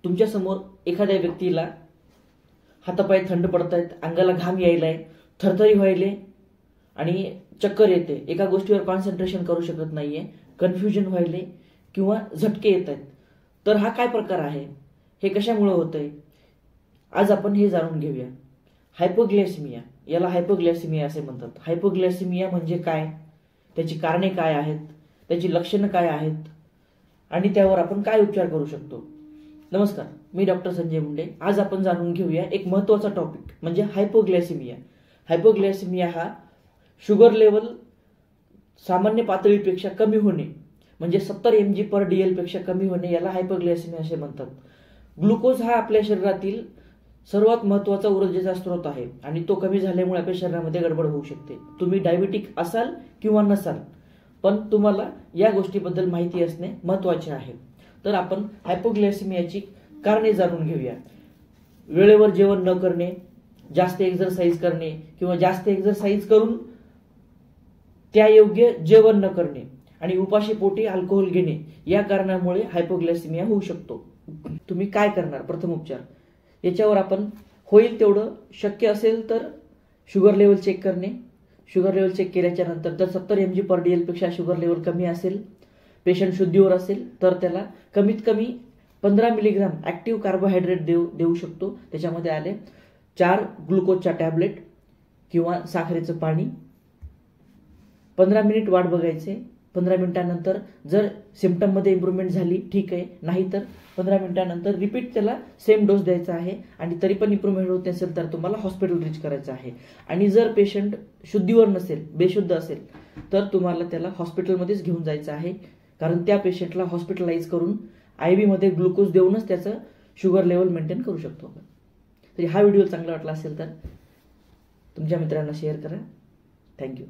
तुमच्या समोर एखाद्या व्यक्तीला हातापाय थंड पडतायत, अंगाला घाम यायलाय, थरथरी व्हायले आणि चक्कर येते, एका गोष्टीवर कॉन्सन्ट्रेशन करू शकत नाहीये, कन्फ्युजन व्हायले किंवा झटके येत आहेत, तर हा काय प्रकार आहे, हे कशामुळे होतंय, आज आपण हे जाणून घेऊया. हायपोग्लायसेमिया, याला हायपोग्लायसेमिया असे म्हणतात. हायपोग्लायसेमिया म्हणजे काय, त्याची कारणे काय आहेत, त्याची लक्षणं काय आहेत आणि त्यावर आपण काय उपचार करू शकतो. नमस्कार, मी डॉक्टर संजय मुंडे. आज आपण जाणून घेऊया एक महत्त्वाचा टॉपिक म्हणजे हायपोग्लायसेमिया. हायपोग्लायसेमिया हा शुगर लेवल सामान्य पातळीपेक्षा कमी होणे म्हणजे 70 mg/dl पेक्षा कमी होणे, याला हायपोग्लायसेमिया असे म्हणतात. ग्लुकोज हा आपल्या शरीरातील सर्वात महत्त्वाचा ऊर्जेचा स्रोत आहे आणि तो कमी झाल्यामुळे आपल्या शरीरामध्ये गडबड होऊ शकते. तुम्ही डायबिटिक असाल किंवा नसाल, पण तुम्हाला या गोष्टीबद्दल माहिती असणे महत्त्वाचे आहे. तर आपण हायपोग्लायसेमियाची कारणे जाणून घेऊया. वेळेवर जेवण न करणे, जास्त एक्सरसाइज करणे किंवा जास्त एक्सरसाइज करून त्यायोग्य जेवण न करणे आणि उपाशी पोटी अल्कोहोल घेणे, या कारणामुळे हायपोग्लायसेमिया होऊ शकतो. तुम्ही काय करणार, प्रथम उपचार याच्यावर आपण होईल तेवढं शक्य असेल तर शुगर लेवल चेक करणे. शुगर लेवल चेक केल्याच्या नंतर जर 70 mg/dl पेक्षा शुगर लेवल कमी असेल, पेशंट शुद्धीवर असेल, तर त्याला कमीत कमी 15 मिलीग्राम ॲक्टिव्ह कार्बोहायड्रेट देऊ शकतो. त्याच्यामध्ये आले 4 ग्लुकोजच्या टॅबलेट किंवा साखरेचं पाणी. 15 मिनिट वाट बघायचे. 15 मिनिटानंतर जर सिम्पटममध्ये इम्प्रूव्हमेंट झाली ठीक आहे, नाही तर 15 मिनिटानंतर रिपीट त्याला सेम डोस द्यायचा आहे आणि तरी पण इम्प्रूव्हमेंट होत नसेल तर तुम्हाला हॉस्पिटल रीच करायचं आहे. आणि जर पेशंट शुद्धीवर नसेल, बेशुद्ध असेल, तर तुम्हाला त्याला हॉस्पिटलमध्येच घेऊन जायचं आहे, कारण त्या पेशंटला हॉस्पिटलाइज करून IV मध्ये ग्लुकोज देऊनच त्याचं शुगर लेवल मेंटेन करू शकतो आपण. तरी हा व्हिडिओ चांगला वाटला असेल तर तुमच्या मित्रांना शेअर करा. थँक्यू.